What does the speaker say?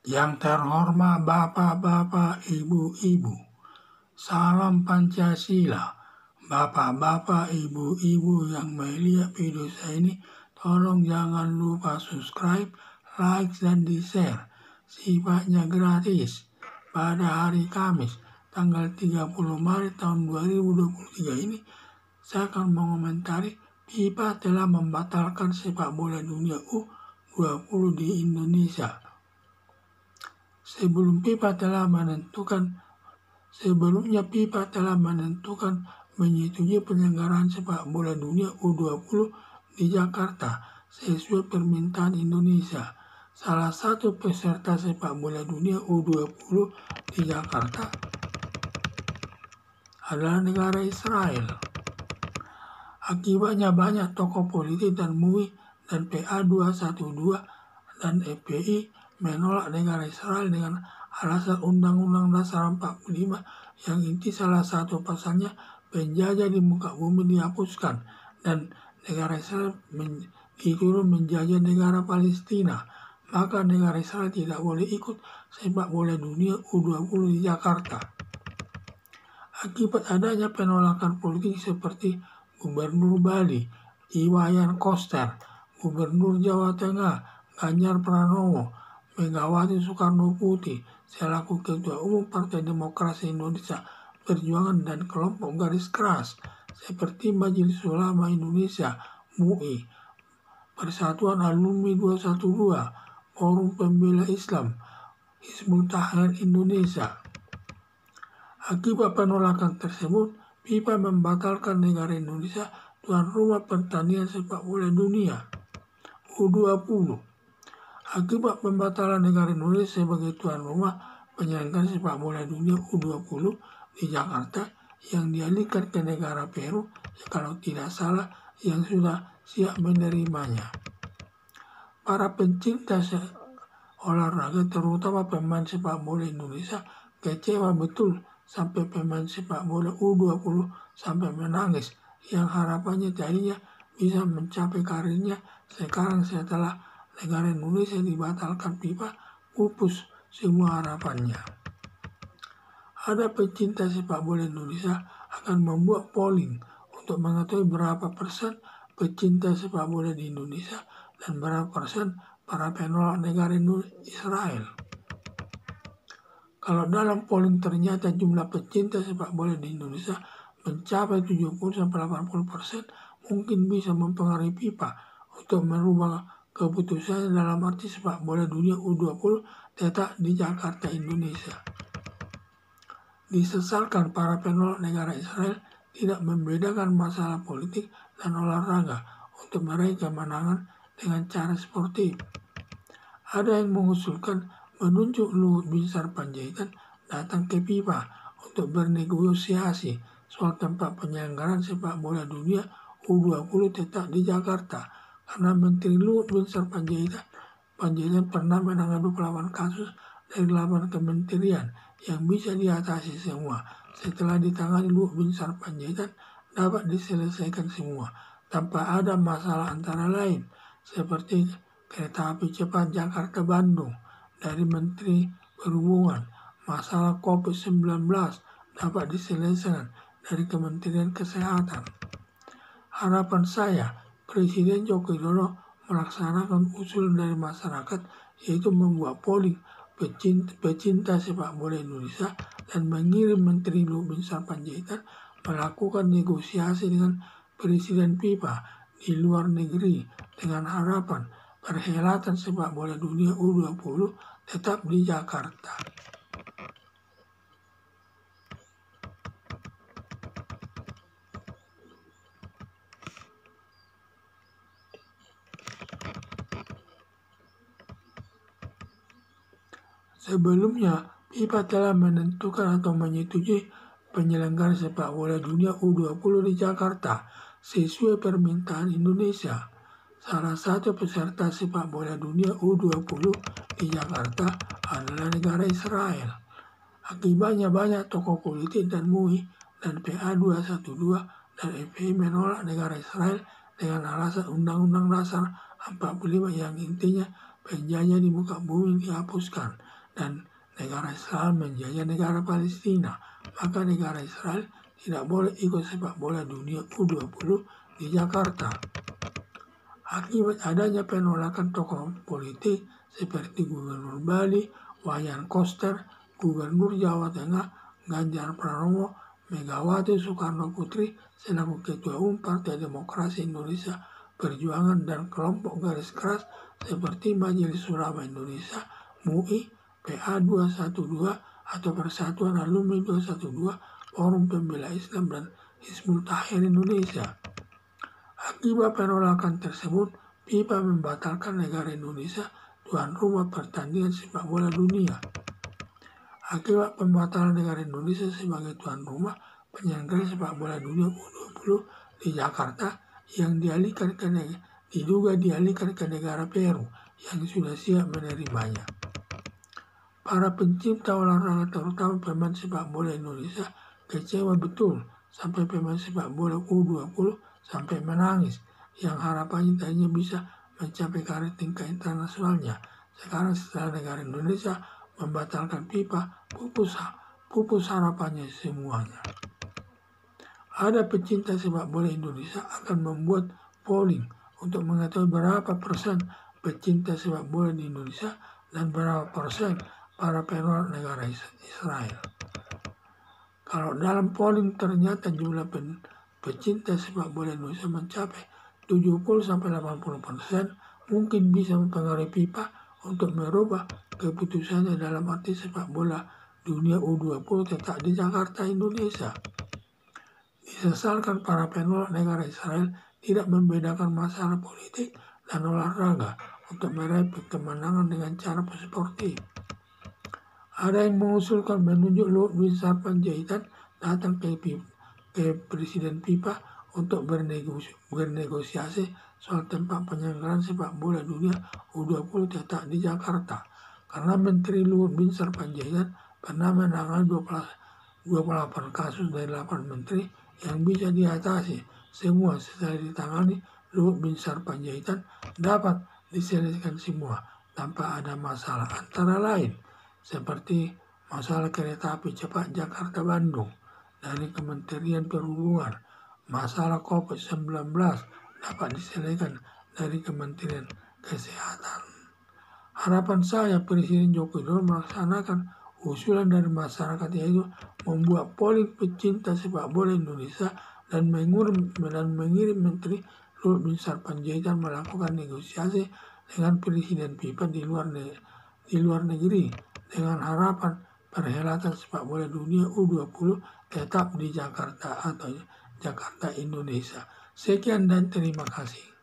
Yang terhormat Bapak-Bapak, Ibu-Ibu, salam Pancasila. Bapak-bapak, ibu-ibu yang melihat video saya ini, tolong jangan lupa subscribe, like, dan di-share. Sifatnya gratis. Pada hari Kamis, tanggal 30 Maret tahun 2023 ini, saya akan mengomentari FIFA telah membatalkan sepak bola dunia U20 di Indonesia. Sebelumnya FIFA telah menentukan menyetujui penyelenggaraan sepak bola dunia U20 di Jakarta sesuai permintaan Indonesia. Salah satu peserta sepak bola dunia U20 di Jakarta adalah negara Israel. Akibatnya banyak tokoh politik dan MUI dan PA212 dan FPI menolak negara Israel dengan alasan Undang-Undang Dasar 45 yang inti salah satu pasalnya penjajah di muka bumi dihapuskan dan negara Israel dituduh menjajah negara Palestina. Maka negara Israel tidak boleh ikut sepak bola dunia U20 di Jakarta. Akibat adanya penolakan politik seperti Gubernur Bali, Iwayan Koster, Gubernur Jawa Tengah, Ganjar Pranowo, Megawati Soekarno Putih, selaku Ketua Umum Partai Demokrasi Indonesia Perjuangan dan kelompok garis keras seperti Majelis Ulama Indonesia, MUI, Persatuan Alumni 212, Forum Pembela Islam, Hizbut Tahrir Indonesia. Akibat penolakan tersebut, FIFA membatalkan negara Indonesia tuan rumah pertandingan sepak bola dunia U20. Akibat pembatalan negara Indonesia sebagai tuan rumah penyelenggaraan sepak bola dunia U20 di Jakarta yang dialihkan ke negara Peru, kalau tidak salah, yang sudah siap menerimanya. Para pencinta olahraga, terutama pemain sepak bola Indonesia, kecewa betul sampai pemain sepak bola U20 sampai menangis yang harapannya tadinya bisa mencapai karirnya. Sekarang setelah negara Indonesia dibatalkan FIFA, pupus semua harapannya. Ada pecinta sepak bola Indonesia akan membuat polling untuk mengetahui berapa persen pecinta sepak bola di Indonesia dan berapa persen para penolak negara Israel. Kalau dalam polling ternyata jumlah pecinta sepak bola di Indonesia mencapai 70-80%, mungkin bisa mempengaruhi FIFA untuk merubah keputusannya dalam arti sepak bola dunia U20 tetap di Jakarta, Indonesia. Disesalkan para penolak negara Israel tidak membedakan masalah politik dan olahraga untuk meraih kemenangan dengan cara sportif. Ada yang mengusulkan menunjuk Luhut Binsar Panjaitan datang ke FIFA untuk bernegosiasi soal tempat penyelenggaraan sepak bola dunia U20 tetap di Jakarta, karena Menteri Luhut Binsar Panjaitan pernah menangani 28 kasus dari 8 kementerian yang bisa diatasi semua. Setelah ditangani Luhut Binsar Panjaitan, dapat diselesaikan semua tanpa ada masalah, antara lain seperti kereta api cepat Jakarta-Bandung dari Menteri Perhubungan. Masalah COVID-19 dapat diselesaikan dari Kementerian Kesehatan. Harapan saya, Presiden Joko Widodo melaksanakan usulan dari masyarakat, yaitu membuat polling pecinta sepak bola Indonesia dan mengirim Menteri Luhut Binsar Panjaitan melakukan negosiasi dengan Presiden FIFA di luar negeri dengan harapan perhelatan sepak bola dunia U20 tetap di Jakarta. Sebelumnya, FIFA telah menentukan atau menyetujui penyelenggaraan sepak bola dunia U20 di Jakarta sesuai permintaan Indonesia. Salah satu peserta sepak bola dunia U20 di Jakarta adalah negara Israel. Akibatnya banyak tokoh politik dan MUI dan PA212 dan FPI menolak negara Israel dengan alasan Undang-Undang Dasar 45 yang intinya penjajah di muka bumi dihapuskan dan negara Israel menjajah negara Palestina, maka negara Israel tidak boleh ikut sepak bola dunia U20 di Jakarta. Akibat adanya penolakan tokoh politik seperti Gubernur Bali, Wayan Koster, Gubernur Jawa Tengah, Ganjar Pranowo, Megawati Soekarno Putri selaku Ketua Umum Partai Demokrasi Indonesia Perjuangan dan kelompok garis keras seperti Majelis Ulama Indonesia, MUI, PA 212 atau Persatuan Alumni 212, Forum Pembela Islam dan Hizbut Tahrir Indonesia. Akibat penolakan tersebut, FIFA membatalkan negara Indonesia tuan rumah pertandingan sepak bola dunia. Akibat pembatalan negara Indonesia sebagai tuan rumah penyelenggaraan sepak bola dunia U20 di Jakarta yang diduga dialihkan ke negara Peru yang sudah siap menerimanya. Para pencipta olahraga terutama pemain sepak bola Indonesia kecewa betul sampai pemain sepak bola U20 sampai menangis yang harapannya tadinya bisa mencapai karir tingkat internasionalnya. Sekarang setelah negara Indonesia membatalkan FIFA, pupus harapannya semuanya. Ada pecinta sepak bola Indonesia akan membuat polling untuk mengetahui berapa persen pecinta sepak bola di Indonesia dan berapa persen para penolak negara Israel. Kalau dalam polling ternyata jumlah pecinta sepak bola Indonesia mencapai 70-80%, mungkin bisa mempengaruhi FIFA untuk merubah keputusannya dalam arti sepak bola dunia U20 tetap di Jakarta, Indonesia. Disesalkan para penolak negara Israel tidak membedakan masalah politik dan olahraga untuk meraih kemenangan dengan cara sportif. Ada yang mengusulkan menunjuk Luhut Binsar Panjaitan datang ke Presiden FIFA untuk bernegosiasi soal tempat penyelenggaraan sepak bola dunia U20 tetap di Jakarta. Karena Menteri Luhut Binsar Panjaitan pernah menangani 28 kasus dari 8 menteri yang bisa diatasi semua setelah ditangani Luhut Binsar Panjaitan dapat diselesaikan semua tanpa ada masalah, antara lain seperti masalah kereta api cepat Jakarta-Bandung dari Kementerian Perhubungan, masalah COVID-19 dapat diselesaikan dari Kementerian Kesehatan. Harapan saya Presiden Joko Widodo melaksanakan usulan dari masyarakat, yaitu membuat polling pecinta sepak bola Indonesia dan mengirim Menteri Luhut Binsar Panjaitan melakukan negosiasi dengan Presiden FIFA di luar negeri dengan harapan perhelatan sepak bola dunia U20 tetap di Jakarta atau Jakarta, Indonesia. Sekian dan terima kasih.